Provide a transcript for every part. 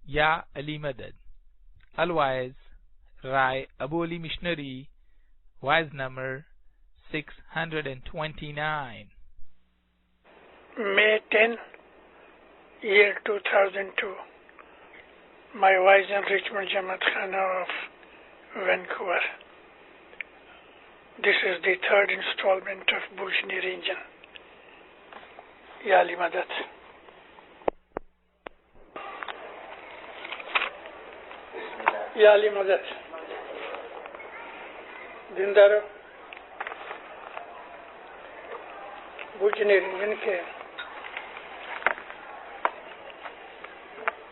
Ya Ali Madad. Otherwise, Rai Abu Ali Missionary, wise number 629. May 10, year 2002. My wise and Richmond Jamaat Khana of Vancouver. This is the third installment of Bhujni Ranjan. Ya Ali Madad. Ya Ali Madad. Dindaro. Bhujni Ranjan ke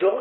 2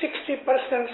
60%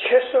600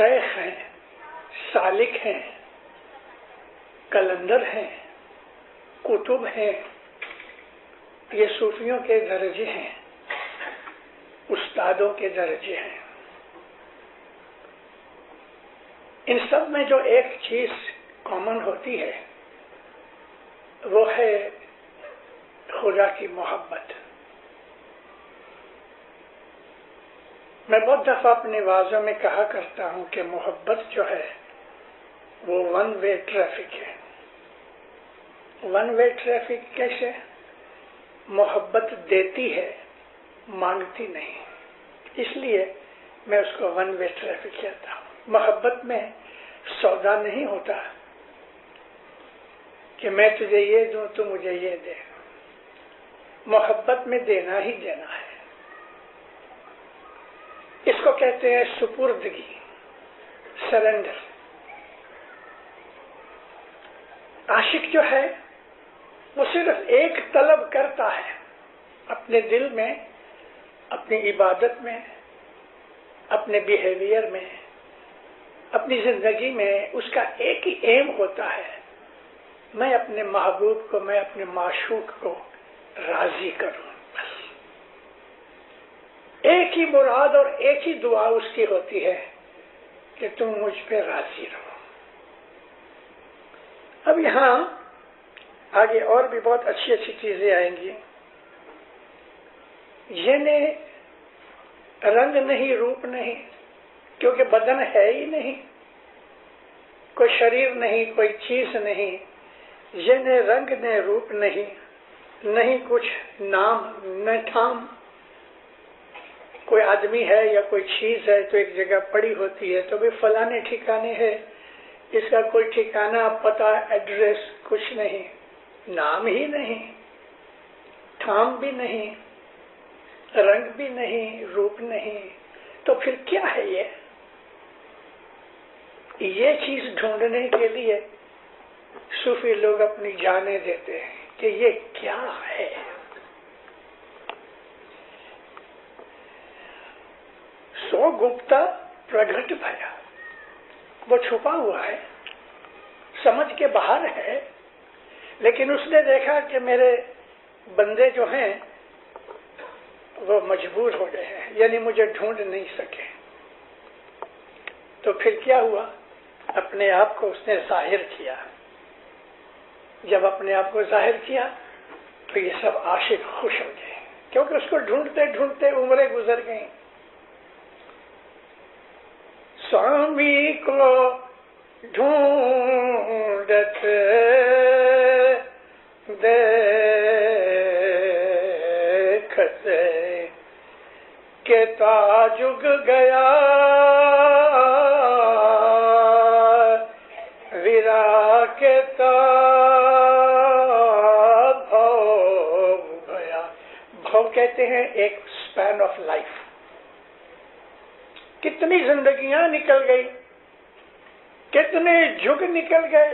شیخ ہیں، سالک ہیں، کلندر ہیں، کتب ہیں، یہ صوفیوں کے درجے ہیں، استادوں کے درجے ہیں۔ ان سب میں جو ایک چیز کامن ہوتی ہے وہ ہے خدا کی محبت۔ میں بہت دفعہ اپنی وعظوں میں کہا کرتا ہوں کہ محبت جو ہے وہ ون وے ٹریفک ہے۔ ون وے ٹریفک کیسے؟ محبت دیتی ہے، مانگتی نہیں، اس لیے میں اس کو ون وے ٹریفک کہتا ہوں۔ محبت میں سودا نہیں ہوتا کہ میں تجھے یہ دوں تو مجھے یہ دے، محبت میں دینا ہی دینا ہے۔ اس کو کہتے ہیں سپردگی، سرنڈر۔ عاشق جو ہے وہ صرف ایک طلب کرتا ہے اپنے دل میں، اپنی عبادت میں، اپنے بیہیویئر میں، اپنی زندگی میں۔ اس کا ایک ہی ایم ہوتا ہے، میں اپنے محبوب کو، میں اپنے معشوق کو راضی کروں۔ بس ایک ہی مراد اور ایک ہی دعا اس کی ہوتی ہے کہ تم مجھ پہ راضی رہو۔ اب یہاں آگے اور بھی بہت اچھی اچھی چیزیں آئیں گی۔ یہ رنگ نہیں، روپ نہیں، کیونکہ بدن ہے ہی نہیں، کوئی شریر نہیں، کوئی چیز نہیں۔ یہ نہ رنگ نہ روپ نہیں کچھ نام نہ ٹھام۔ کوئی آدمی ہے یا کوئی چیز ہے تو ایک جگہ پڑی ہوتی ہے تو بھی فلانے ٹھکانے ہے، اس کا کوئی ٹھکانہ، پتہ، ایڈریس کچھ نہیں، نام ہی نہیں، ٹھام بھی نہیں، رنگ بھی نہیں، روپ نہیں، تو پھر کیا ہے یہ چیز ڈھونڈنے کے لیے صوفی لوگ اپنی جانیں دیتے ہیں کہ یہ کیا ہے۔ سو گپتا پرگٹ بھیا، وہ چھپا ہوا ہے، سمجھ کے باہر ہے، لیکن اس نے دیکھا کہ میرے بندے جو ہیں وہ مجبور ہو گئے ہیں، یعنی مجھے ڈھونڈ نہیں سکے۔ تو پھر کیا ہوا؟ اپنے آپ کو اس نے ظاہر کیا۔ جب اپنے آپ کو ظاہر کیا تو یہ سب عاشق خوش ہو گئے، کیونکہ اس کو ڈھونڈتے ڈھونڈتے عمریں گزر گئیں۔ سوامی کو ڈھونڈت دیکھتے کہ تاجگ گیا ویرا کے بھو کہتے ہیں ایک سپین آف لائف۔ کتنی زندگیاں نکل گئی، کتنے جگ نکل گئے،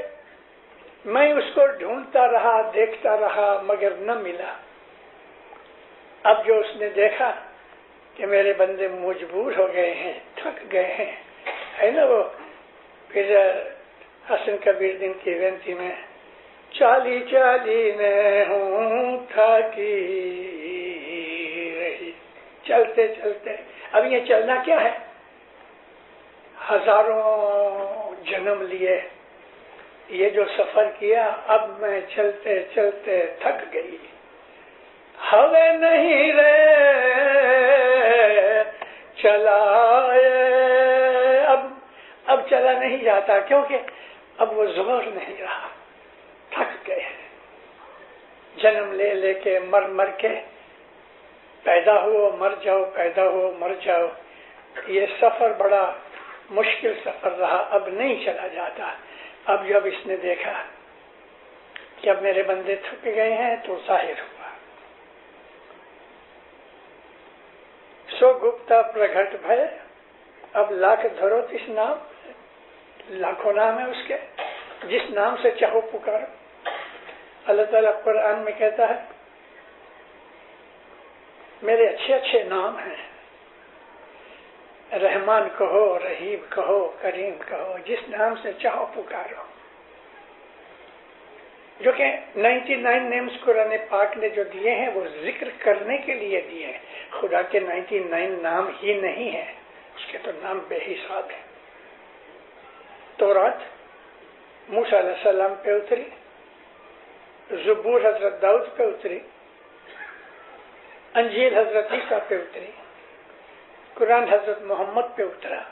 میں اس کو ڈھونڈتا رہا، دیکھتا رہا، مگر نہ ملا۔ اب جو اس نے دیکھا کہ میرے بندے مجبور ہو گئے ہیں، تھک گئے ہیں، ہے نا وہ پھر حسن کبیر دین کی بینتی میں چالی چالی میں ہوں تھکی رہی، چلتے چلتے۔ اب یہ چلنا کیا ہے؟ ہزاروں جنم لیے یہ جو سفر کیا، اب میں چلتے چلتے تھک گئی، ہوے نہیں رے چلا، اب چلا نہیں جاتا، کیونکہ اب وہ زور نہیں رہا، تھک گئے۔ جنم لے لے کے، مر مر کے، پیدا ہو مر جاؤ، پیدا ہو مر جاؤ، یہ سفر بڑا مشکل سفر رہا، اب نہیں چلا جاتا۔ اب جب اس نے دیکھا کہ اب میرے بندے تھک گئے ہیں تو ظاہر ہوا۔ سو گپتا پرگٹ بھئے، اب لاکھ دھرو اس نام، لاکھوں نام ہے اس کے، جس نام سے چاہو پکارو۔ اللہ تعالیٰ قرآن میں کہتا ہے میرے اچھے اچھے نام ہیں، رحمان کہو، رحیم کہو، کریم کہو، جس نام سے چاہو پکارو. جو کہ 99 نیمز قرآن پاک نے جو دیے ہیں وہ ذکر کرنے کے لیے دیے ہیں. خدا کے 99 نام ہی نہیں ہیں، اس کے تو نام بے حساب ہیں. تورات موسیٰ علیہ السلام پہ اتری، زبور حضرت داؤد پہ اتری، انجیل حضرت عیسیٰ پہ اتری، قرآن حضرت محمد پہ اترا.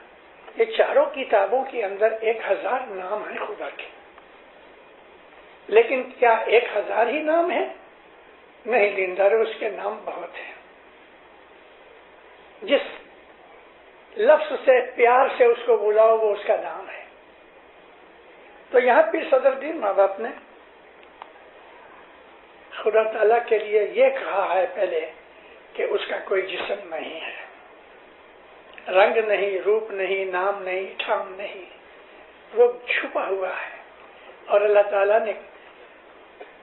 یہ چاروں کتابوں کے اندر 1000 نام ہیں خدا کے. لیکن کیا 1000 ہی نام ہیں؟ نہیں لیندار، اس کے نام بہت ہیں. جس لفظ سے پیار سے اس کو بلاؤ وہ اس کا نام ہے. تو یہاں پیر صدر دین ماں باپ نے خدا تعالیٰ کے لیے یہ کہا ہے پہلے کہ اس کا کوئی جسم نہیں ہے، رنگ نہیں، روپ نہیں، نام نہیں، ٹھام نہیں، وہ چھپا ہوا ہے. اور اللہ تعالیٰ نے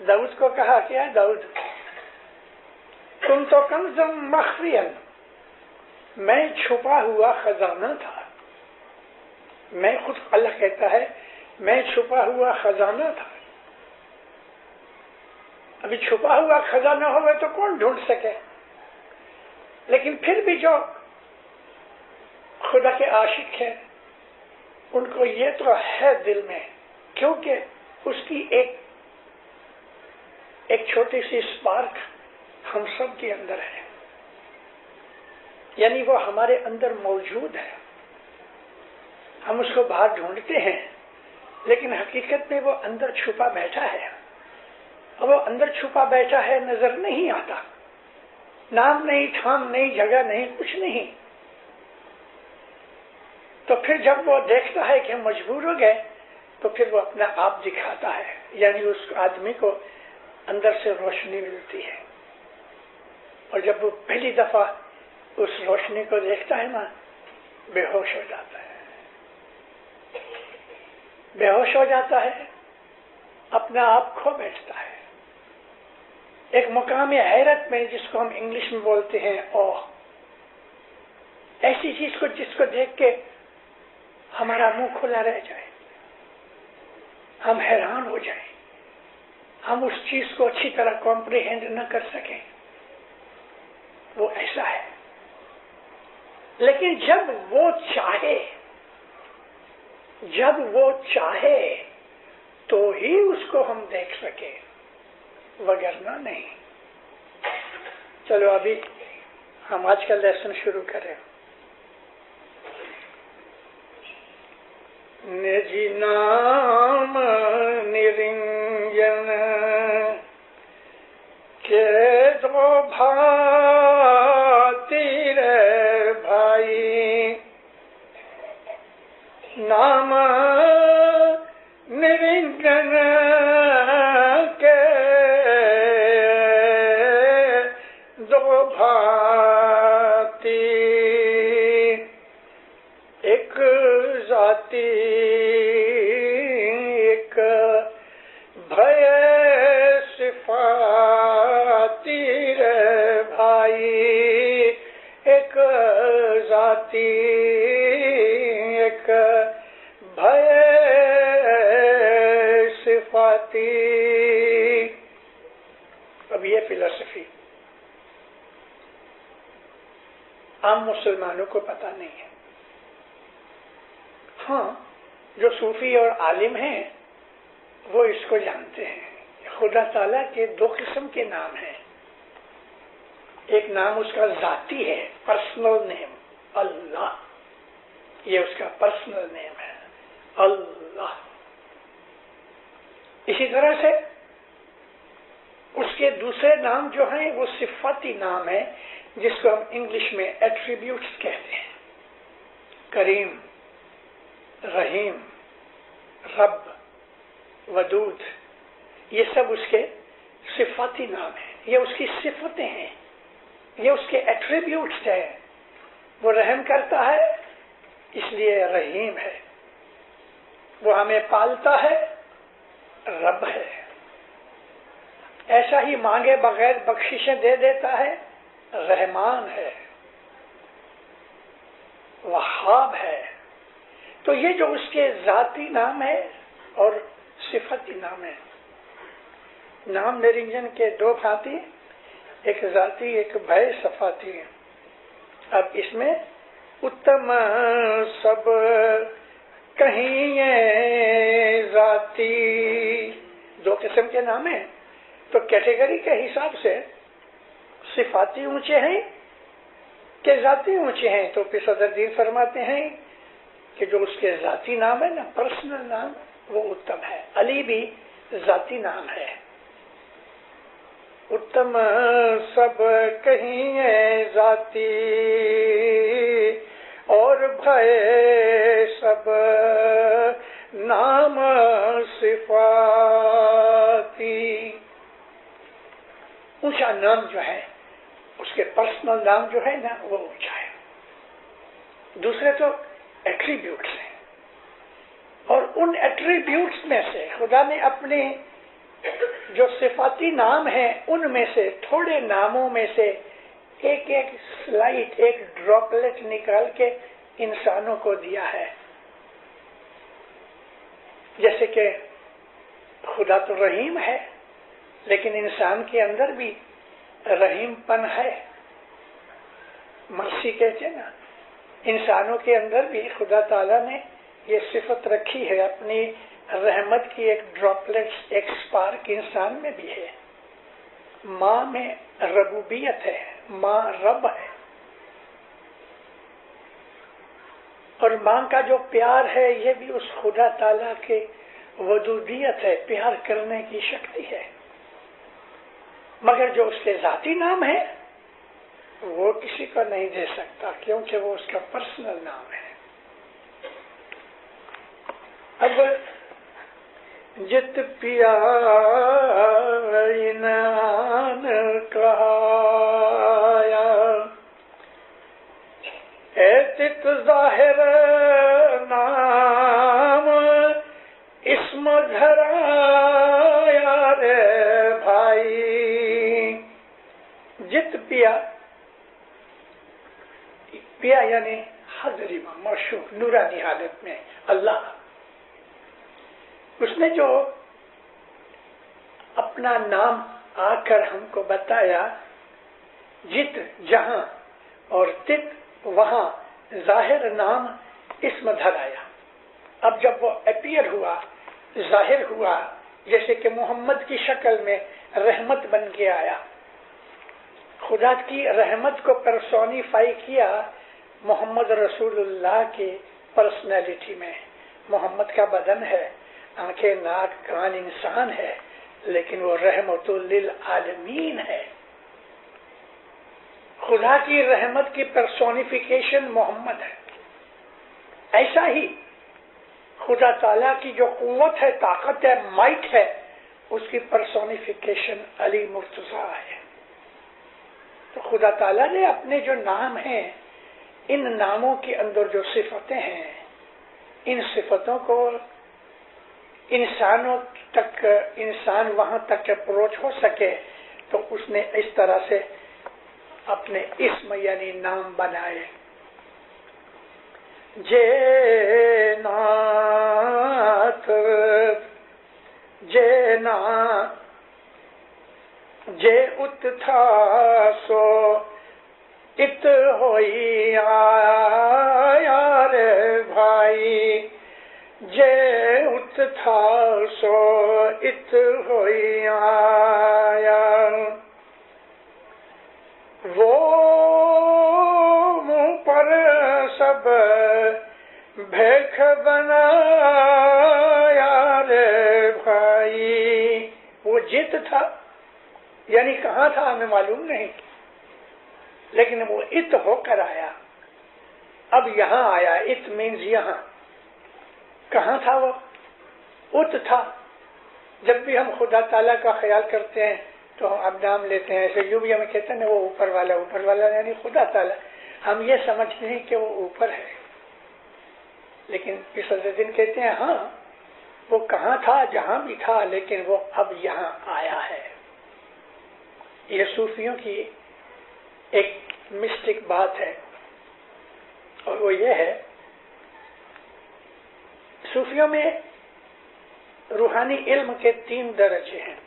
داؤد کو کہا کیا، داؤد تم تو کنزم مخفیا، میں چھپا ہوا خزانہ تھا. میں خود اللہ کہتا ہے میں چھپا ہوا خزانہ تھا. ابھی چھپا ہوا خزانہ ہوگا تو کون ڈھونڈ سکے؟ لیکن پھر بھی جو خدا کے عاشق ہیں ان کو یہ تو ہے دل میں، کیونکہ اس کی ایک چھوٹی سی اسپارک ہم سب کے اندر ہے، یعنی وہ ہمارے اندر موجود ہے. ہم اس کو باہر ڈھونڈتے ہیں لیکن حقیقت میں وہ اندر چھپا بیٹھا ہے. اور وہ اندر چھپا بیٹھا ہے، نظر نہیں آتا، نام نہیں، ٹھام نہیں، جگہ نہیں، کچھ نہیں. تو پھر جب وہ دیکھتا ہے کہ ہم مجبور ہو گئے تو پھر وہ اپنا آپ دکھاتا ہے، یعنی اس آدمی کو اندر سے روشنی ملتی ہے. اور جب وہ پہلی دفعہ اس روشنی کو دیکھتا ہے نا، بے ہوش ہو جاتا ہے، بے ہوش ہو جاتا ہے، اپنا آپ کھو بیٹھتا ہے. ایک مقام حیرت میں، جس کو ہم انگلش میں بولتے ہیں اوہ، ایسی چیز کو جس کو دیکھ کے ہمارا منہ کھلا رہ جائے، ہم حیران ہو جائیں، ہم اس چیز کو اچھی طرح کمپریہینڈ نہ کر سکیں، وہ ایسا ہے. لیکن جب وہ چاہے تو ہی اس کو ہم دیکھ سکیں، وگرنہ نہیں. چلو ابھی ہم آج کا لیسن شروع کریں. نجی نام نرنجن کے دو بھاتی رے بھائی، نام نرنجن کے دو بھاتی، ایک ذاتی ایک بھے صفاتی رے بھائی، ایک ذاتی ایک بھے صفاتی. اب یہ فلسفی عام مسلمانوں کو پتہ نہیں ہے. ہاں جو صوفی اور عالم ہیں وہ اس کو جانتے ہیں. خدا تعالیٰ کے 2 قسم کے نام ہیں. ایک نام اس کا ذاتی ہے، پرسنل نیم، اللہ، یہ اس کا پرسنل نیم ہے، اللہ. اسی طرح سے اس کے دوسرے نام جو ہیں وہ صفاتی نام ہیں، جس کو ہم انگلش میں ایٹریبیوٹس کہتے ہیں. کریم، رحیم، رب، ودود، یہ سب اس کے صفاتی نام ہیں. یہ اس کی صفتیں ہیں، یہ اس کے ایٹریبیوٹس ہیں. وہ رحم کرتا ہے اس لیے رحیم ہے، وہ ہمیں پالتا ہے، رب ہے. ایسا ہی مانگے بغیر بخششیں دے دیتا ہے، رحمان ہے. وہاب ہے. تو یہ جو اس کے ذاتی نام ہے اور صفتی نام ہے. نام نرنجن کے دو بھانتی، ایک ذاتی ایک بھے صفاتی. اب اس میں اتم سب کہیں ذاتی دو قسم کے نام ہیں. تو کیٹیگری کے حساب سے صفاتی اونچے ہیں کہ ذاتی اونچے ہیں. تو پھر صدر دین فرماتے ہیں کہ جو اس کے ذاتی نام ہے نا، پرسنل نام، وہ اتم ہے. علی بھی ذاتی نام ہے. اتم سب کہیں ذاتی اور بھے سب نام صفاتی. اونچا نام جو ہے اس کے پرسنل نام جو ہے نا وہ اونچا ہے. دوسرے تو ایٹریبیوٹس ہیں، اور ان ایٹریبیوٹس میں سے خدا نے اپنے جو صفاتی نام ہیں ان میں سے تھوڑے ناموں میں سے ایک ایک سلائٹ، ایک ڈراپلیٹ نکال کے انسانوں کو دیا ہے. جیسے کہ خدا تو رحیم ہے، لیکن انسان کے اندر بھی رحیم پن ہے. مرسی کہتے ہیں نا، انسانوں کے اندر بھی خدا تعالیٰ نے یہ صفت رکھی ہے. اپنی رحمت کی ایک ڈراپلیٹ، ایک سپارک انسان میں بھی ہے. ماں میں ربوبیت ہے، ماں رب ہے، اور ماں کا جو پیار ہے یہ بھی اس خدا تعالیٰ کے ودودیت ہے، پیار کرنے کی شکتی ہے. مگر جو اس کے ذاتی نام ہے وہ کسی کو نہیں دے سکتا، کیونکہ وہ اس کا پرسنل نام ہے. اب جت پیا انعام کہایا، ایتت ظاہر نام اسم دھرایا رے بھائی. جت پیا، پیا یعنی حضری میں مشہور نورانی حالت میں اللہ. اس نے جو اپنا نام آ کر ہم کو بتایا، جت جہاں اور تت وہاں، ظاہر نام اسم دھرایا. اب جب وہ اپیئر ہوا، ظاہر ہوا، جیسے کہ محمد کی شکل میں رحمت بن کے آیا. خدا کی رحمت کو پرسونیفائی کیا محمد رسول اللہ کی پرسنالٹی میں. محمد کا بدن ہے، آنکھیں ناک کان انسان ہے، لیکن وہ رحمت للعالمین ہے. خدا کی رحمت کی پرسونیفیکیشن محمد ہے. ایسا ہی خدا تعالیٰ کی جو قوت ہے، طاقت ہے، مائٹ ہے، اس کی پرسونیفیکیشن علی مرتضیٰ ہے. تو خدا تعالیٰ نے اپنے جو نام ہیں، ان ناموں کے اندر جو صفتیں ہیں، ان صفتوں کو انسانوں تک، انسان وہاں تک اپروچ ہو سکے، تو اس نے اس طرح سے اپنے اسم یعنی نام بنائے. جے ناتھ جے نا جے ات تھا سو ات ہوئی آیا رے بھائی. جے ات تھا سو ات ہوئی آیا. وہ منہ پر سب بھیک بنایا رے بھائی. وہ جت تھا یعنی کہاں تھا ہمیں معلوم نہیں، لیکن وہ ات ہو کر آیا. اب یہاں آیا، ات مینز یہاں. کہاں تھا وہ؟ ات تھا. جب بھی ہم خدا تعالیٰ کا خیال کرتے ہیں تو ہم اب نام لیتے ہیں، ایسے یوں بھی ہمیں کہتے ہیں وہ اوپر والا، اوپر والا یعنی خدا تعالیٰ. ہم یہ سمجھتے ہیں کہ وہ اوپر ہے، لیکن صدر دین کہتے ہیں ہاں وہ کہاں تھا؟ جہاں بھی تھا، لیکن وہ اب یہاں آیا ہے. یہ صوفیوں کی ایک مسٹک بات ہے. اور وہ یہ ہے، صوفیوں میں روحانی علم کے 3 درجے ہیں۔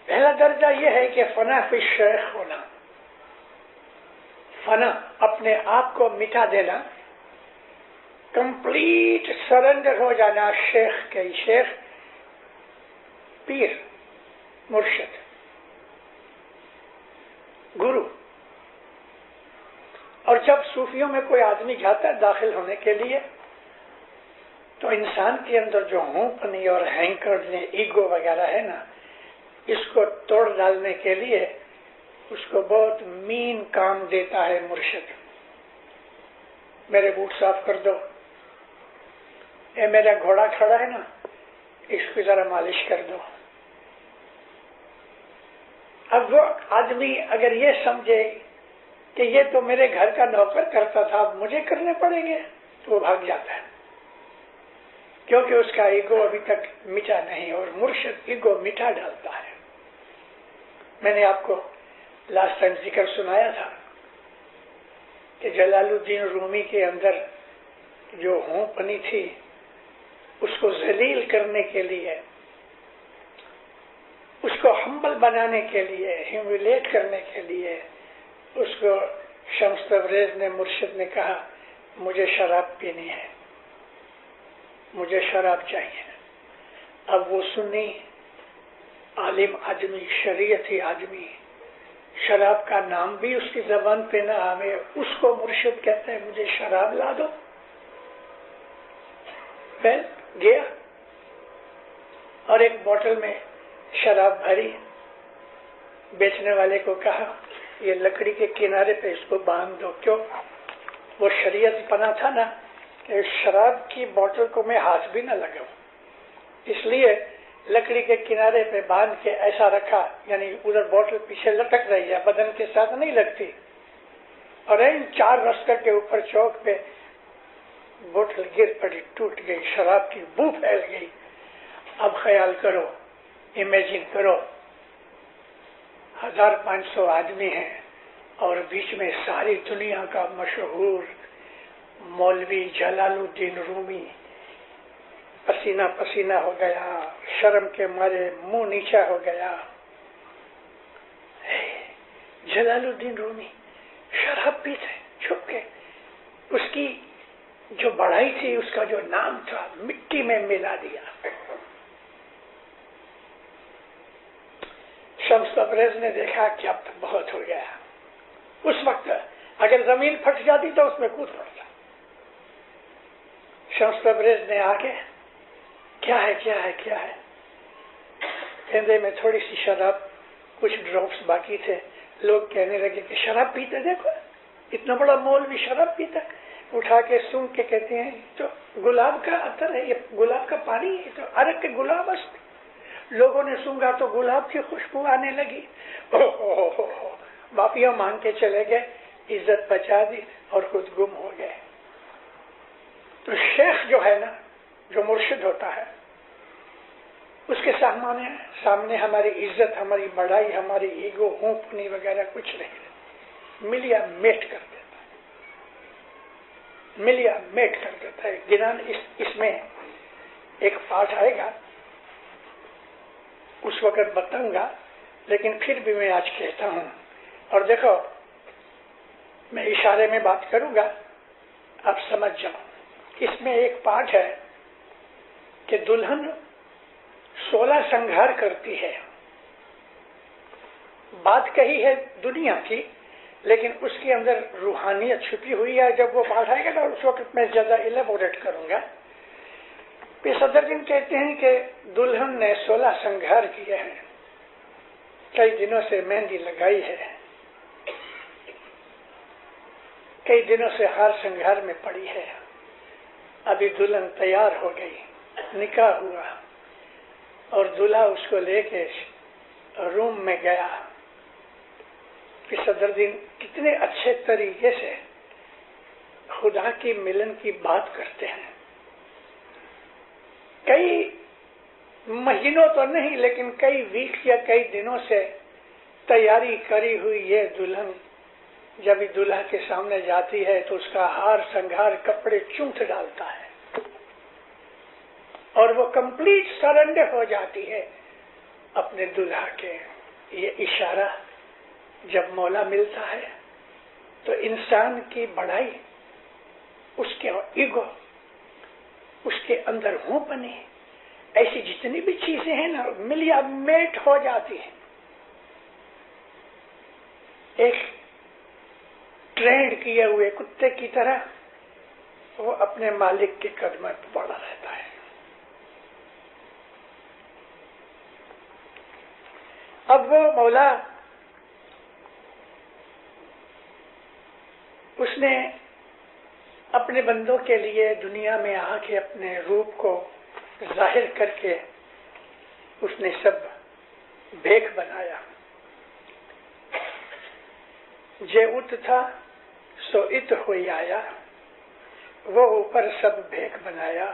پہلا درجہ یہ ہے کہ فنا فی الشیخ ہونا، فنا اپنے آپ کو مٹا دینا، کمپلیٹ سرنڈر ہو جانا شیخ کے، شیخ پیر، مرشد، گرو۔ اور جب صوفیوں میں کوئی آدمی جاتا ہے داخل ہونے کے لیے تو انسان کے اندر جو ہونپنی اور ہینکر، ایگو وغیرہ ہے نا، اس کو توڑ ڈالنے کے لیے اس کو بہت مین کام دیتا ہے مرشد۔ میرے بوٹ صاف کر دو، اے میرا گھوڑا کھڑا ہے نا، اس کی ذرا مالش کر دو۔ اب وہ آدمی اگر یہ سمجھے کہ یہ تو میرے گھر کا نوکر کرتا تھا، اب مجھے کرنے پڑیں گے، تو وہ بھاگ جاتا ہے، کیونکہ اس کا ایگو ابھی تک مٹا نہیں، اور مرشد ایگو مٹا ڈالتا ہے۔ میں نے آپ کو لاسٹ ٹائم ذکر سنایا تھا کہ جلال الدین رومی کے اندر جو ہونپنی تھی، اس کو ذلیل کرنے کے لیے، اس کو ہمبل بنانے کے لیے، ہیوملیٹ کرنے کے لیے، اس کو شمس تبریز نے، مرشد نے کہا مجھے شراب پینی ہے، مجھے شراب چاہیے۔ اب وہ سنی عالم آدمی، شریعتی آدمی، شراب کا نام بھی اس کی زبان پہ نہ آوے، اس کو مرشد کہتا ہے مجھے شراب لا دو۔ میں گیا اور ایک بوتل میں شراب بھری، بیچنے والے کو کہا یہ لکڑی کے کنارے پہ اس کو باندھ دو۔ کیوں؟ وہ شریعت پنا تھا نا کہ شراب کی بوتل کو میں ہاتھ بھی نہ لگاؤں، اس لیے لکڑی کے کنارے پہ باندھ کے ایسا رکھا، یعنی ادھر بوتل پیچھے لٹک رہی ہے، بدن کے ساتھ نہیں لگتی، اور ان 4 رستہ کے اوپر چوک پہ بوتل گر پڑی، ٹوٹ گئی، شراب کی بو پھیل گئی۔ اب خیال کرو، امیجن کرو، 1500 آدمی ہیں اور بیچ میں ساری دنیا کا مشہور مولوی جلال الدین رومی پسینہ پسینہ ہو گیا، شرم کے مارے منہ نیچا ہو گیا۔ جلال الدین رومی شراب پیتے چھپ کے، اس کی جو بڑائی تھی، اس کا جو نام تھا، مٹی میں ملا دیا۔ شمس تبریز نے دیکھا کہ اب تک بہت ہو گیا۔ اس وقت اگر زمین پھٹ جاتی تو اس میں کود پڑتا۔ شمس تبریز نے آ کے کیا ہے کیا ہے کیا ہے، کہندے میں تھوڑی سی شراب، کچھ ڈراپس باقی تھے۔ لوگ کہنے لگے کہ شراب پیتے، دیکھو اتنا بڑا مولوی شراب پیتا۔ اٹھا کے سونگ کے کہتے ہیں تو گلاب کا عطر ہے، یہ گلاب کا پانی ہے، تو عرق کے گلاب است۔ لوگوں نے سونگا تو گلاب کی خوشبو آنے لگی۔ معافیا مانگ کے چلے گئے، عزت بچا دی اور خود گم ہو گئے۔ تو شیخ جو ہے نا، جو مرشد ہوتا ہے، اس کے سامنے ہماری عزت، ہماری بڑائی، ہماری ایگو، ہونپنی وغیرہ کچھ نہیں، ملیا میٹ کر دیتا ہے، ملیا میٹ کر دیتا ہے۔ گنان اس میں ایک پارٹ آئے گا، اس وقت بتاؤں گا، لیکن پھر بھی میں آج کہتا ہوں۔ اور دیکھو، میں اشارے میں بات کروں گا، آپ سمجھ جاؤ۔ اس میں ایک پارٹ ہے کہ دلہن 16 سنگھار کرتی ہے۔ بات کہی ہے دنیا کی، لیکن اس کے اندر روحانیت چھپی ہوئی ہے۔ جب وہ پارٹ آئے گا نا، اس وقت میں زیادہ ایلیبوریٹ کروں گا۔ صدر دن کہتے ہیں کہ دلہن نے 16 سنگھار کیے ہیں، کئی دنوں سے مہندی لگائی ہے، کئی دنوں سے ہار سنگھار میں پڑی ہے، ابھی دلہن تیار ہو گئی، نکاح ہوا، اور دلہا اس کو لے کے روم میں گیا۔ کہ صدر دن کتنے اچھے طریقے سے خدا کی ملن کی بات کرتے ہیں۔ کئی مہینوں تو نہیں، لیکن کئی ویک یا کئی دنوں سے تیاری کری ہوئی یہ دلہن جب یہ دلہا کے سامنے جاتی ہے تو اس کا ہار سنگھار کپڑے چونٹ ڈالتا ہے اور وہ کمپلیٹ سرنڈر ہو جاتی ہے اپنے دلہا کے. یہ اشارہ جب مولا ملتا ہے تو انسان کی بڑائی، اس کے ایگو، اس کے اندر ہوں پنی، ایسی جتنی بھی چیزیں ہیں نا ملیا میٹ ہو جاتی ہیں. ایک ٹرینڈ کیے ہوئے کتے کی طرح وہ اپنے مالک کے قدموں پر پڑا رہتا ہے. اب وہ مولا اس نے اپنے بندوں کے لیے دنیا میں آ کے اپنے روپ کو ظاہر کر کے اس نے سب بھیک بنایا. جے ات تھا سو ات ہوئی آیا، وہ اوپر سب بھیک بنایا.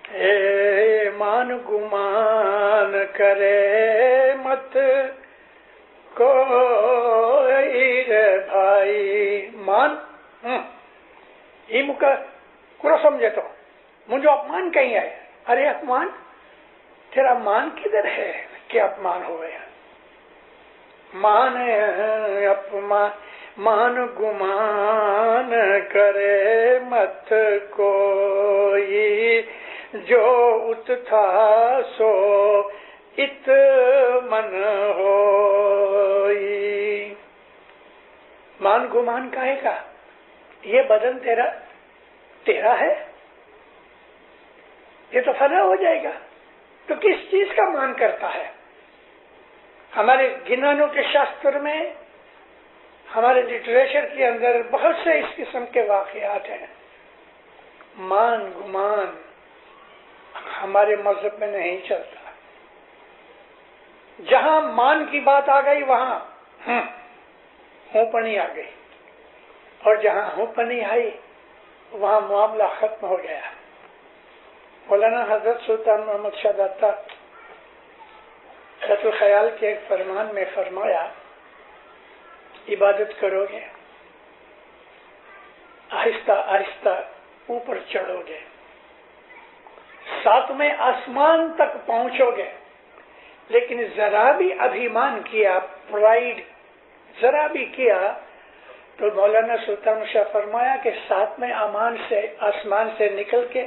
اے مان گمان کرے مت کوئی رے بھائی. مان یہ مکہ کو سمجھے تو مجھے اپمان کہیں ہے. ارے اپمان تیرا مان کدھر ہے کہ اپمان ہوئے؟ مان اپمان مان گمان کرے مت کوئی، جو ات تھا سو ات من ہوئی. مان گمان کہے گا یہ بدن تیرا ہے، یہ تو فنا ہو جائے گا. تو کس چیز کا مان کرتا ہے؟ ہمارے گنانوں کے شاستر میں، ہمارے لٹریچر کے اندر بہت سے اس قسم کے واقعات ہیں. مان گمان ہمارے مذہب میں نہیں چلتا. جہاں مان کی بات آ گئی وہاں ہوں پنی آ گئی، اور جہاں ہوں پنی آئی وہاں معاملہ ختم ہو گیا. مولانا حضرت سلطان محمد شاہ داتا حضرت الخیال کے ایک فرمان میں فرمایا، عبادت کرو گے آہستہ آہستہ اوپر چڑھو گے، ساتویں آسمان تک پہنچو گے، لیکن ذرا بھی ابھیمان کیا، پرائیڈ ذرا بھی کیا تو مولانا سلطان شاہ فرمایا کہ ساتویں آسمان سے نکل کے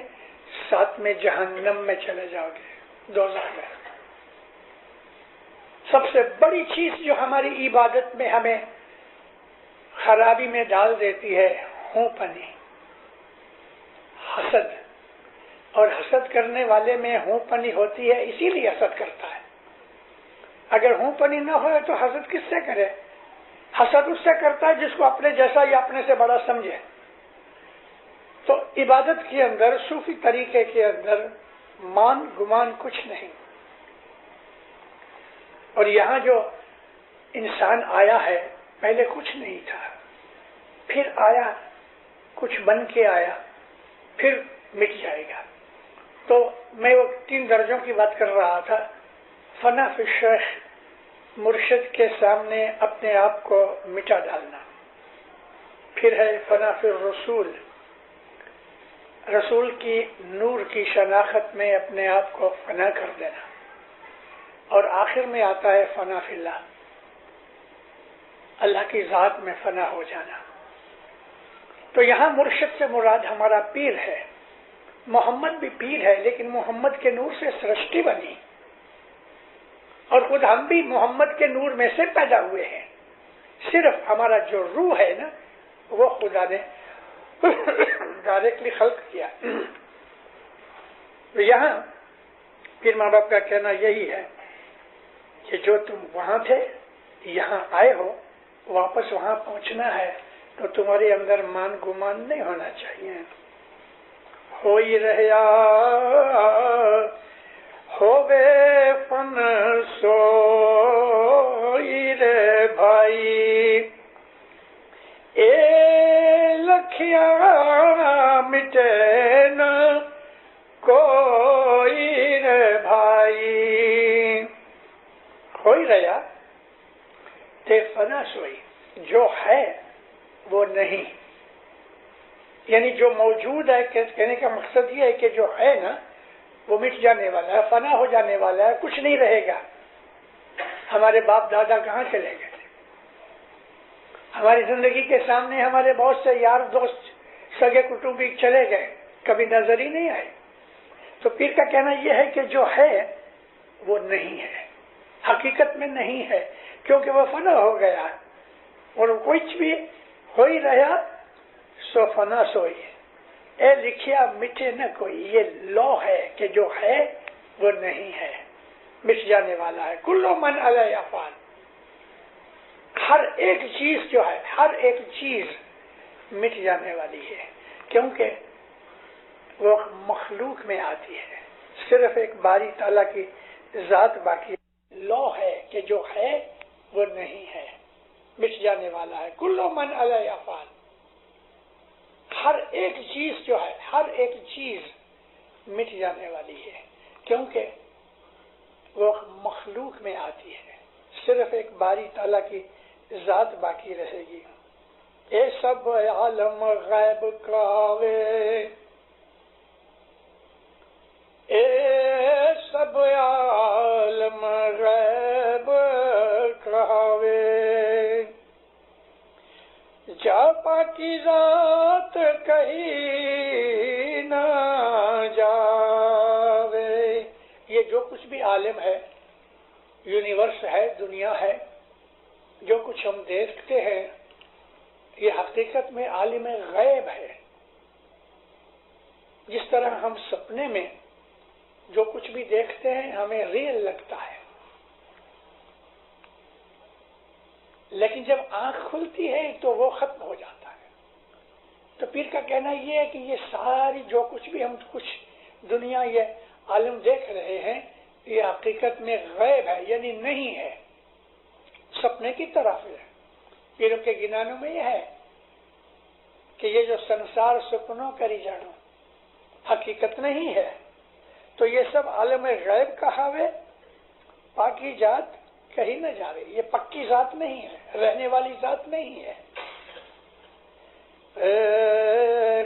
ساتویں جہنم میں چلے جاؤ گے، دوزخ میں. سب سے بڑی چیز جو ہماری عبادت میں ہمیں خرابی میں ڈال دیتی ہے ہوں پنی، حسد. اور حسد کرنے والے میں ہوں پنی ہوتی ہے، اسی لیے حسد کرتا ہے. اگر ہوں پنی نہ ہوئے تو حسد کس سے کرے؟ حسد اس سے کرتا ہے جس کو اپنے جیسا یا اپنے سے بڑا سمجھے. تو عبادت کے اندر، صوفی طریقے کے اندر مان گمان کچھ نہیں. اور یہاں جو انسان آیا ہے پہلے کچھ نہیں تھا، پھر آیا کچھ بن کے آیا، پھر مٹ جائے گا. تو میں وہ 3 درجوں کی بات کر رہا تھا. فنا فی الشیخ، مرشد کے سامنے اپنے آپ کو مٹا ڈالنا. پھر ہے فنا فی الرسول، رسول کی نور کی شناخت میں اپنے آپ کو فنا کر دینا. اور آخر میں آتا ہے فنا فی اللہ، اللہ کی ذات میں فنا ہو جانا. تو یہاں مرشد سے مراد ہمارا پیر ہے. محمد بھی پیر ہے، لیکن محمد کے نور سے سرشٹی بنی، اور خود ہم بھی محمد کے نور میں سے پیدا ہوئے ہیں. صرف ہمارا جو روح ہے نا وہ خدا نے ڈائریکٹلی خلق کیا. تو یہاں پھر ماں باپ کا کہنا یہی ہے کہ جو تم وہاں تھے یہاں آئے ہو، واپس وہاں پہنچنا ہے، تو تمہارے اندر مان گمان نہیں ہونا چاہیے. ہوئی رہیا ہووے فن سوئی رے بھائی، اے لکھیا مٹے نہ کوئی رے بھائی. ہوئی رہیا تے فنا سوئی، جو ہے وہ نہیں، یعنی جو موجود ہے، کہنے کا مقصد یہ ہے کہ جو ہے نا وہ مٹ جانے والا ہے، فنا ہو جانے والا ہے، کچھ نہیں رہے گا۔ ہمارے باپ دادا کہاں چلے گئے تھے؟ ہماری زندگی کے سامنے ہمارے بہت سے یار دوست سگے کٹمبی چلے گئے، کبھی نظر ہی نہیں آئے۔ تو پیر کا کہنا یہ ہے کہ جو ہے وہ نہیں ہے، حقیقت میں نہیں ہے، کیونکہ وہ فنا ہو گیا اور کچھ بھی ہو ہی رہا سو فنا سوئی، اے لکھیا مٹے نہ کوئی، یہ لو ہے کہ جو ہے وہ نہیں ہے، مٹ جانے والا ہے۔ کلو من علیہ فان، ہر ایک چیز جو ہے، ہر ایک چیز مٹ جانے والی ہے، کیونکہ وہ مخلوق میں آتی ہے، صرف ایک باری تعالیٰ کی ذات باقی لو ہے کہ جو ہے وہ نہیں ہے، مٹ جانے والا ہے۔ کلو من علیہ فان، ہر ایک چیز جو ہے، ہر ایک چیز مٹ جانے والی ہے، کیونکہ وہ مخلوق میں آتی ہے، صرف ایک باری تعالیٰ کی ذات باقی رہے گی۔ اے سب عالم غیب کراوے، اے سب عالم غیب کراوے، جا پاکی ذات کہیں نہ جاوے۔ یہ جو کچھ بھی عالم ہے، یونیورس ہے، دنیا ہے، جو کچھ ہم دیکھتے ہیں، یہ حقیقت میں عالم غیب ہے۔ جس طرح ہم سپنے میں جو کچھ بھی دیکھتے ہیں ہمیں ریئل لگتا ہے، لیکن جب آنکھ کھلتی ہے تو وہ ختم ہو جاتا ہے۔ تو پیر کا کہنا یہ ہے کہ یہ ساری جو کچھ بھی ہم کچھ دنیا یہ عالم دیکھ رہے ہیں، یہ حقیقت میں غیب ہے، یعنی نہیں ہے، سپنے کی طرف ہے۔ پیروں کے گنانوں میں یہ ہے کہ یہ جو سنسار سپنوں کری جانو حقیقت نہیں ہے، تو یہ سب عالم غیب کا حاوے، پاکی ذات کہیں نہ جاوے، یہ پکی ذات نہیں ہے، رہنے والی ذات نہیں ہے۔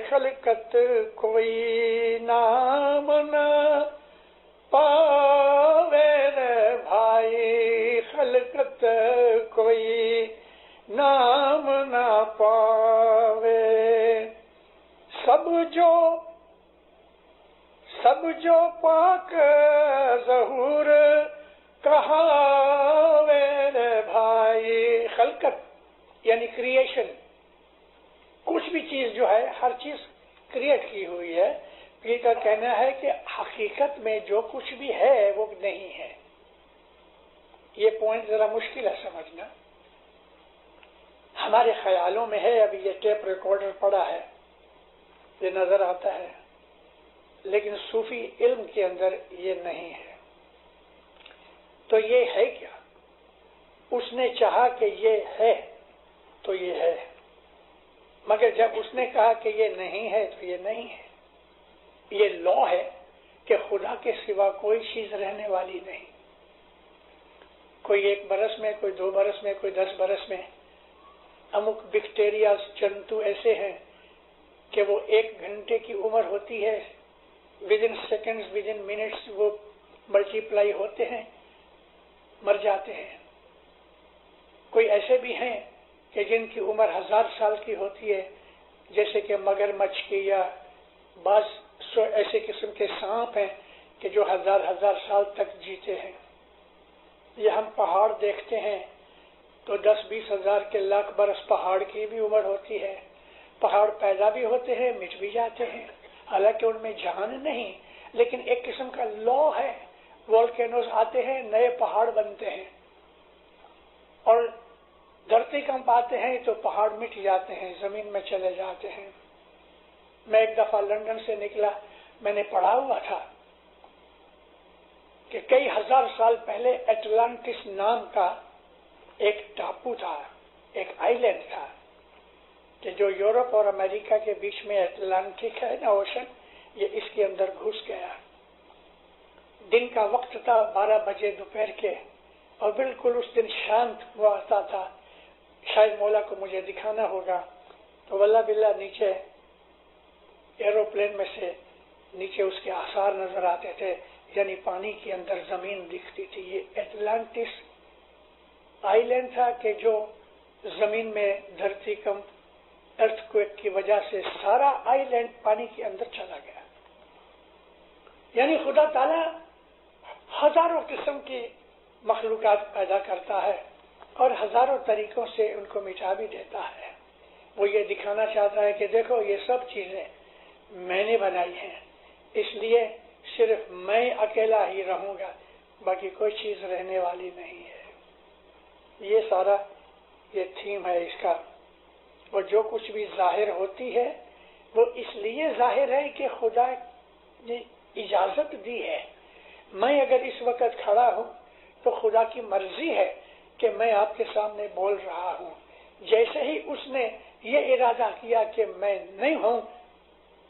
خلقت کوئی نام نہ پاوے رے بھائی، خلقت کوئی نام نہ پاوے، سب جو پاک ظہور کہاوے رے بھائی۔ خلقت یعنی کریشن، کچھ بھی چیز جو ہے، ہر چیز کریٹ کی ہوئی ہے۔ پیر کا کہنا ہے کہ حقیقت میں جو کچھ بھی ہے وہ نہیں ہے۔ یہ پوائنٹ ذرا مشکل ہے سمجھنا، ہمارے خیالوں میں ہے۔ ابھی یہ ٹیپ ریکارڈر پڑا ہے، یہ نظر آتا ہے، لیکن صوفی علم کے اندر یہ نہیں ہے۔ تو یہ ہے کیا؟ اس نے چاہا کہ یہ ہے تو یہ ہے، مگر جب اس نے کہا کہ یہ نہیں ہے تو یہ نہیں ہے۔ یہ لا ہے کہ خدا کے سوا کوئی چیز رہنے والی نہیں۔ کوئی 1 برس میں، کوئی 2 برس میں، کوئی 10 برس میں، امک بیکٹیریا جنتو ایسے ہیں کہ وہ 1 گھنٹے کی عمر ہوتی ہے، ودن سیکنڈز، ودن منٹس وہ ملٹیپلائی ہوتے ہیں، مر جاتے ہیں۔ کوئی ایسے بھی ہیں کہ جن کی عمر 1000 سال کی ہوتی ہے، جیسے کہ مگرمچھ کی، یا بعض ایسے قسم کے سانپ ہیں کہ جو 1000 سال تک جیتے ہیں۔ یہ ہم پہاڑ دیکھتے ہیں تو 10-20 ہزار کے لاکھ برس پہاڑ کی بھی عمر ہوتی ہے۔ پہاڑ پیدا بھی ہوتے ہیں، مٹ بھی جاتے ہیں، حالانکہ ان میں جان نہیں، لیکن ایک قسم کا لا ہے۔ والکینوز آتے ہیں، نئے پہاڑ بنتے ہیں، اور دھرتی کنپ آتے ہیں تو پہاڑ مٹ جاتے ہیں، زمین میں چلے جاتے ہیں۔ میں ایک دفعہ لندن سے نکلا، میں نے پڑھا ہوا تھا کہ کئی ہزار سال پہلے اٹلانٹس نام کا ایک ٹاپو تھا، ایک آئی لینڈ تھا، کہ جو یورپ اور امریکہ کے بیچ میں اٹلانٹک ہے نا اوشن، یہ اس کے اندر گھس گیا۔ دن کا وقت تھا، 12 بجے دوپہر کے، اور بالکل اس دن شانت ہوا تھا، شاید مولا کو مجھے دکھانا ہوگا، تو واللہ باللہ نیچے ایروپلین میں سے نیچے اس کے آثار نظر آتے تھے، یعنی پانی کے اندر زمین دکھتی تھی۔ یہ اٹلانٹس آئی لینڈ تھا کہ جو زمین میں دھرتی کمپ ارتھ کویک کی وجہ سے سارا آئی لینڈ پانی کے اندر چلا گیا۔ یعنی خدا تعالی ہزاروں قسم کی مخلوقات پیدا کرتا ہے اور ہزاروں طریقوں سے ان کو مٹا بھی دیتا ہے۔ وہ یہ دکھانا چاہتا ہے کہ دیکھو یہ سب چیزیں میں نے بنائی ہیں، اس لیے صرف میں اکیلا ہی رہوں گا، باقی کوئی چیز رہنے والی نہیں ہے۔ یہ سارا یہ تھیم ہے اس کا۔ اور جو کچھ بھی ظاہر ہوتی ہے وہ اس لیے ظاہر ہے کہ خدا نے اجازت دی ہے۔ میں اگر اس وقت کھڑا ہوں تو خدا کی مرضی ہے کہ میں آپ کے سامنے بول رہا ہوں۔ جیسے ہی اس نے یہ ارادہ کیا کہ میں نہیں ہوں،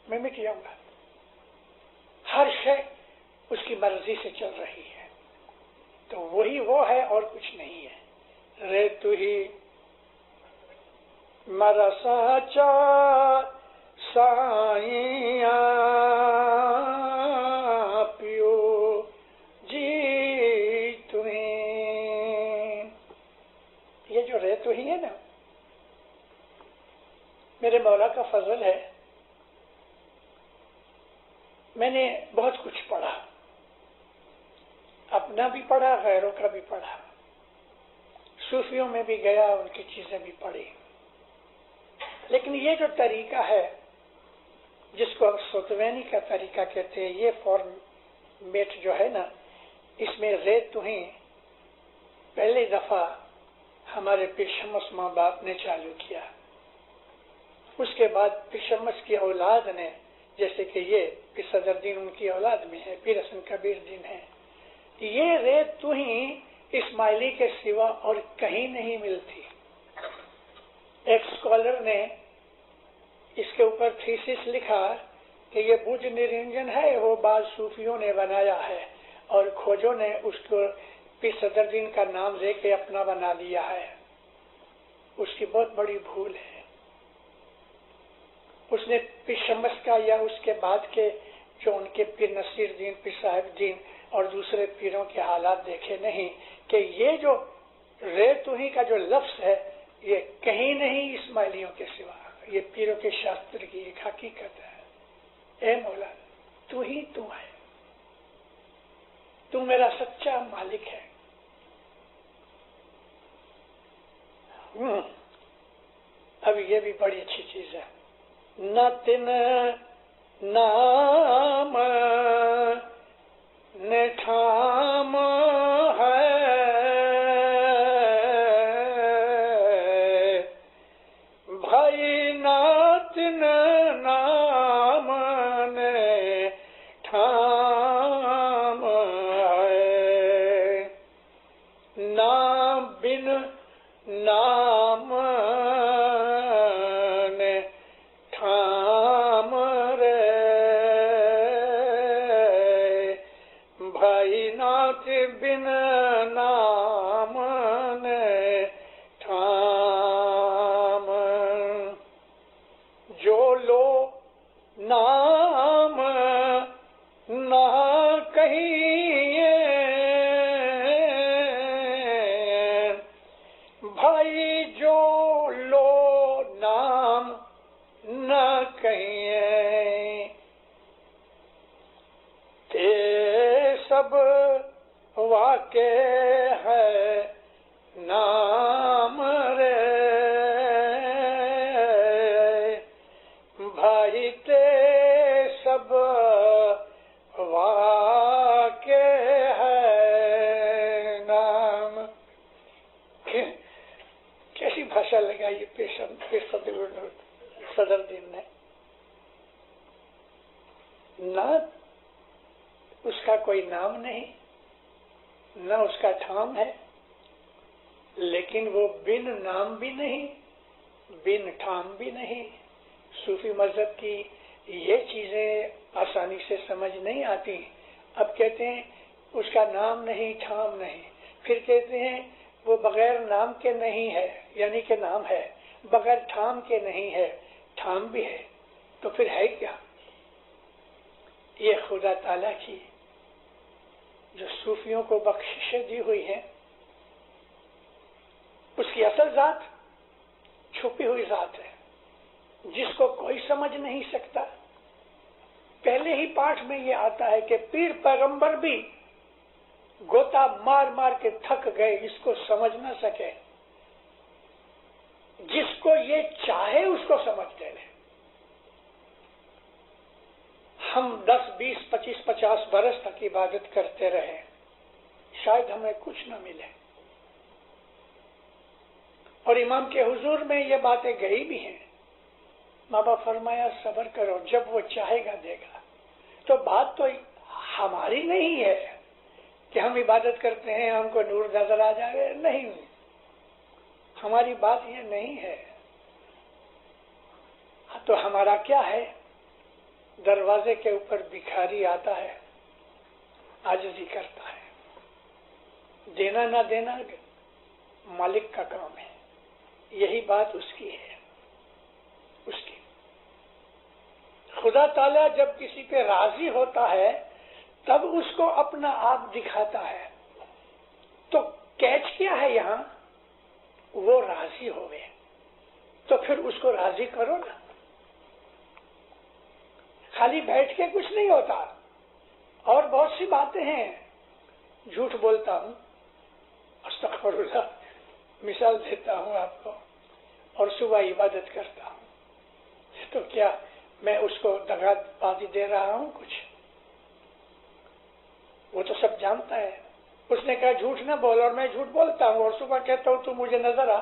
میں مٹ جاؤں گا۔ ہر شے اس کی مرضی سے چل رہی ہے، تو وہی وہ ہے اور کچھ نہیں ہے۔ رے تو ہی مرا سچا سائیاں پیو جی تمہیں، یہ جو رے تو ہی ہے نا، میرے مولا کا فضل ہے۔ میں نے بہت کچھ پڑھا، اپنا بھی پڑھا، غیروں کا بھی پڑھا، صوفیوں میں بھی گیا، ان کی چیزیں بھی پڑھی، لیکن یہ جو طریقہ ہے جس کو ستوینی کا طریقہ کہتے ہیں، یہ فارمیٹ جو ہے نا، اس میں رے تہیں پہلی دفعہ ہمارے پیر شمس ماں باپ نے چالو کیا، اس کے بعد پیر شمس کی اولاد نے، جیسے کہ یہ پیر صدر دین ان کی اولاد میں ہے، پیر حسن کبیر دین ہے، یہ رے تہیں اسماعیلی کے سوا اور کہیں نہیں ملتی۔ ایک اسکالر نے اس کے اوپر تھیسس لکھا کہ یہ بوجھ نرنجن ہے، وہ بعض صوفیوں نے بنایا ہے اور کھوجوں نے اس کو پیر صدر دین کا نام دے کے اپنا بنا لیا ہے۔ اس کی بہت بڑی بھول ہے۔ اس نے پیر شمس کا یا اس کے بعد کے جو ان کے پیر نصیر دین، پیر صاحب دین اور دوسرے پیروں کے حالات دیکھے نہیں کہ یہ جو رے تہیں کا جو لفظ ہے یہ کہیں نہیں اسماعیلیوں کے سوا، یہ پیروں کے شاستر کی ایک حقیقت ہے۔ اے مولا تو ہی تو ہے، تو میرا سچا مالک ہے۔ اب یہ بھی بڑی اچھی چیز ہے۔ نہ تن نام نٹھام ہے، بھائی نات نام نے ٹھام ہے، نام بن نام نے ٹھام رے، بھائی نات بن نام نے ٹھام، جو لو نام نہ کہیے، بھائی جو لو نام نہ کہیے، تے سب واقع ہے نام رے، بھائی تے سب واقع ہے نام۔ کیسی بھاشا لگائی ہے پیر صدر دین نے۔ نہ اس کا کوئی نام نہیں، نہ اس کا ٹھام ہے، لیکن وہ بن نام بھی نہیں، بن ٹھام بھی نہیں۔ صوفی مذہب کی یہ چیزیں آسانی سے سمجھ نہیں آتی۔ اب کہتے ہیں اس کا نام نہیں، ٹھام نہیں، پھر کہتے ہیں وہ بغیر نام کے نہیں ہے، یعنی کہ نام ہے، بغیر ٹھام کے نہیں ہے، ٹھام بھی ہے، تو پھر ہے کیا؟ یہ خدا تعالیٰ کی جو صوفیوں کو بخششیں دی ہوئی ہیں، اس کی اصل ذات چھپی ہوئی ذات ہے، جس کو کوئی سمجھ نہیں سکتا۔ پہلے ہی پاٹھ میں یہ آتا ہے کہ پیر پیغمبر بھی گوتا مار مار کے تھک گئے، اس کو سمجھ نہ سکے۔ جس کو یہ چاہے اس کو سمجھتے رہے۔ ہم 10 20 25 50 برس تک عبادت کرتے رہے، شاید ہمیں کچھ نہ ملے، اور امام کے حضور میں یہ باتیں گئی بھی ہیں۔ بابا فرمایا صبر کرو، جب وہ چاہے گا دے گا۔ تو بات تو ہماری نہیں ہے کہ ہم عبادت کرتے ہیں ہم کو نور نظر آ جائے، نہیں، ہماری بات یہ نہیں ہے۔ تو ہمارا کیا ہے؟ دروازے کے اوپر بھکاری آتا ہے، عاجزی کرتا ہے، دینا نہ دینا مالک کا کام ہے، یہی بات اس کی ہے، اس کی۔ خدا تعالیٰ جب کسی پہ راضی ہوتا ہے تب اس کو اپنا آپ دکھاتا ہے۔ تو کیچ کیا ہے یہاں؟ وہ راضی ہوئے، تو پھر اس کو راضی کرو نا۔ خالی بیٹھ کے کچھ نہیں ہوتا، اور بہت سی باتیں ہیں۔ جھوٹ بولتا ہوں، استغفر اللہ، مثال دیتا ہوں آپ کو، اور صبح عبادت کرتا ہوں، تو کیا میں اس کو دغا بازی دے رہا ہوں؟ کچھ وہ تو سب جانتا ہے۔ اس نے کہا جھوٹ نہ بول، اور میں جھوٹ بولتا ہوں، اور صبح کہتا ہوں تو مجھے نظر آ۔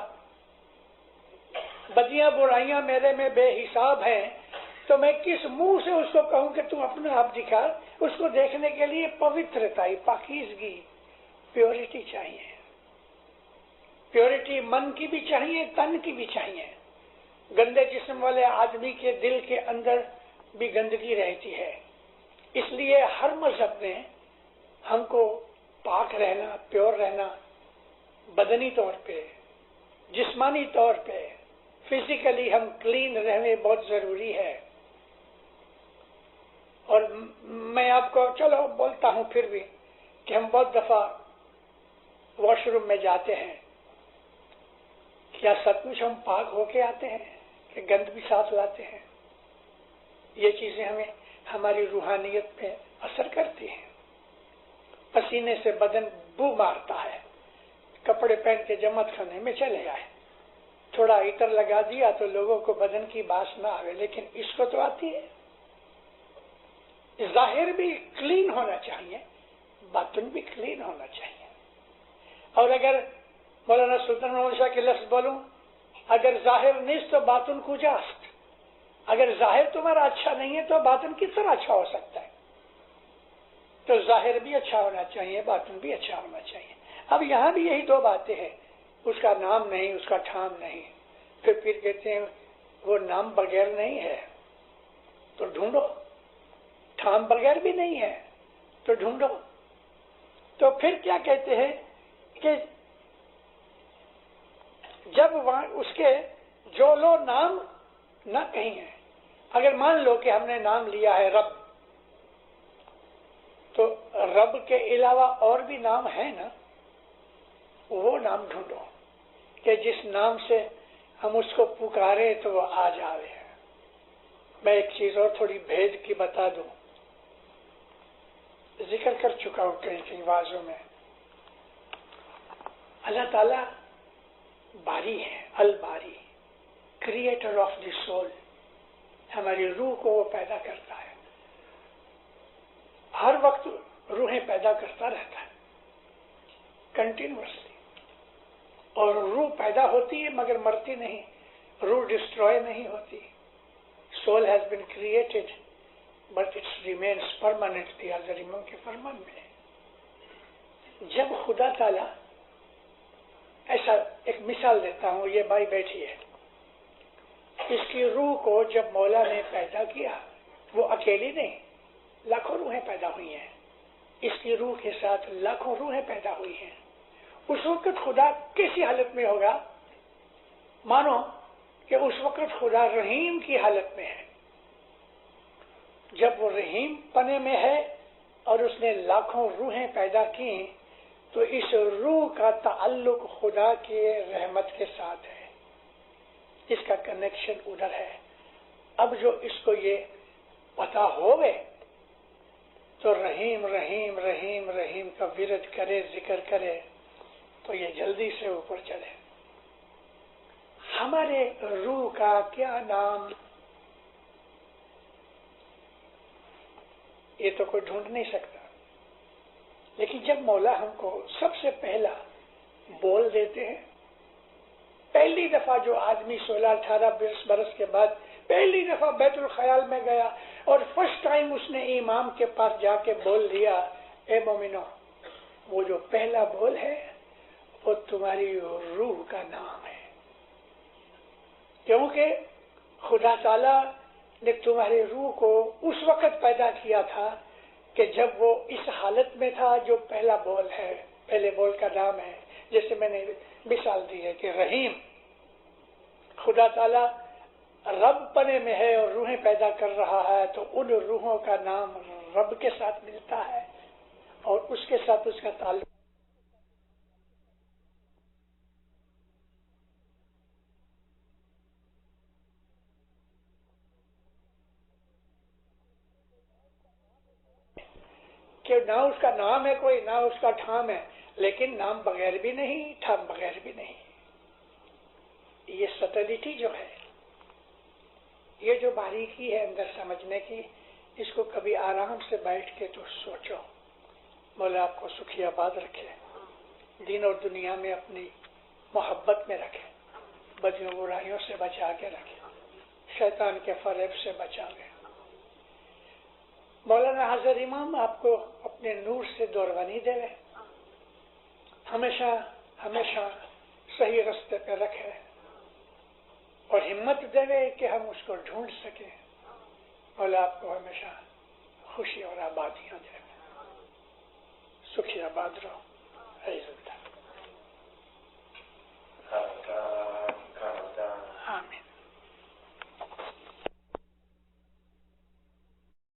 بدیاں برائیاں میرے میں بے حساب ہیں، تو میں کس منہ سے اس کو کہوں کہ تم اپنا آپ دکھا؟ اس کو دیکھنے کے لیے پوترتا، پاکیزگی، پیورٹی چاہیے۔ پیورٹی من کی بھی چاہیے، تن کی بھی چاہیے۔ گندے جسم والے آدمی کے دل کے اندر بھی گندگی رہتی ہے، اس لیے ہر مذہب نے ہم کو پاک رہنا، پیور رہنا، بدنی طور پہ، جسمانی طور پہ، فزیکلی ہم کلین رہنے بہت ضروری ہے۔ اور میں آپ کو چلو بولتا ہوں پھر بھی کہ ہم بہت دفعہ واش روم میں جاتے ہیں، کیا سب کچھ ہم پاک ہو کے آتے ہیں کہ گند بھی ساتھ لاتے ہیں؟ یہ چیزیں ہمیں ہماری روحانیت پہ اثر کرتی ہیں۔ پسینے سے بدن بو مارتا ہے، کپڑے پہن کے جماعت خانے میں چلے آئے، تھوڑا عطر لگا دیا تو لوگوں کو بدن کی باس نہ آئے، لیکن اس کو تو آتی ہے۔ ظاہر بھی کلین ہونا چاہیے، باطن بھی کلین ہونا چاہیے۔ اور اگر مولانا سلطان محمد شاہ کے لفظ بولوں، اگر ظاہر نہیں تو باطن کجاست؟ اگر ظاہر تمہارا اچھا نہیں ہے تو باطن کس طرح اچھا ہو سکتا ہے؟ تو ظاہر بھی اچھا ہونا چاہیے، باطن بھی اچھا ہونا چاہیے۔ اب یہاں بھی یہی دو باتیں ہیں، اس کا نام نہیں، اس کا ٹھام نہیں۔ پھر کہتے ہیں وہ نام بغیر نہیں ہے تو ڈھونڈو، ٹھام بغیر بھی نہیں ہے تو ڈھونڈو۔ تو پھر کیا کہتے ہیں کہ جب وہاں اس کے جو لو نام نہ کہیں ہیں، اگر مان لو کہ ہم نے نام لیا ہے رب، تو رب کے علاوہ اور بھی نام ہے نا، وہ نام ڈھونڈو کہ جس نام سے ہم اس کو پکارے تو وہ آ جاوے۔ میں ایک چیز اور تھوڑی بھید کی بتا دوں، ذکر کر چکا ہوں کئی واضحوں میں۔ اللہ تعالی باری ہے، الباری، کریٹر آف دی سول، ہماری روح کو وہ پیدا کرتا ہے، ہر وقت روحیں پیدا کرتا رہتا ہے کنٹینیوسلی، اور روح پیدا ہوتی ہے مگر مرتی نہیں، روح ڈسٹروائے نہیں ہوتی۔ Soul has been created but it remains permanently, حضرت امام کے فرمان میں۔ جب خدا تعالیٰ، ایسا ایک مثال دیتا ہوں، یہ بھائی بیٹھی ہے، اس کی روح کو جب مولا نے پیدا کیا، وہ اکیلی نہیں، لاکھوں روحیں پیدا ہوئی ہیں، اس کی روح کے ساتھ لاکھوں روحیں پیدا ہوئی ہیں، اس وقت خدا کیسی حالت میں ہوگا؟ مانو کہ اس وقت خدا رحیم کی حالت میں ہے. جب وہ رحیم پنے میں ہے اور اس نے لاکھوں روحیں پیدا کی تو اس روح کا تعلق خدا کے رحمت کے ساتھ ہے، اس کا کنیکشن ادھر ہے. اب جو اس کو یہ پتا ہوئے تو رحیم رحیم رحیم رحیم کا ورد کرے، ذکر کرے تو یہ جلدی سے اوپر چلے. ہمارے روح کا کیا نام؟ یہ تو کوئی ڈھونڈ نہیں سکتا. لیکن جب مولا ہم کو سب سے پہلا بول دیتے ہیں، پہلی دفعہ جو آدمی 16-18 برس کے بعد پہلی دفعہ بیت الخیال میں گیا اور فرسٹ ٹائم اس نے امام کے پاس جا کے بول دیا، اے مومنو، وہ جو پہلا بول ہے وہ تمہاری روح کا نام ہے، کیونکہ خدا تعالی نے تمہاری روح کو اس وقت پیدا کیا تھا کہ جب وہ اس حالت میں تھا جو پہلا بول ہے، پہلے بول کا نام ہے. جیسے میں نے مثال دی ہے کہ رحیم، خدا تعالی رب پنے میں ہے اور روحیں پیدا کر رہا ہے، تو ان روحوں کا نام رب کے ساتھ ملتا ہے اور اس کے ساتھ اس کا تعلق. کہ نہ اس کا نام ہے کوئی، نہ اس کا ٹھام ہے، لیکن نام بغیر بھی نہیں، ٹھام بغیر بھی نہیں. یہ سٹلٹی جو ہے، یہ جو باریکی ہے اندر سمجھنے کی، اس کو کبھی آرام سے بیٹھ کے تو سوچو. مولا آپ کو سکھی آباد رکھے، دین اور دنیا میں اپنی محبت میں رکھے، بدیوں برائیوں سے بچا کے رکھے، شیطان کے فریب سے بچا لے. مولانا حاضر امام آپ کو اپنے نور سے دوروانی دے، ہمیشہ ہمیشہ صحیح رستے پہ رکھے اور ہمت دے کہ ہم اس کو ڈھونڈ سکیں. مولا آپ کو ہمیشہ خوشی اور آبادیاں دے. سکھی آباد رہو.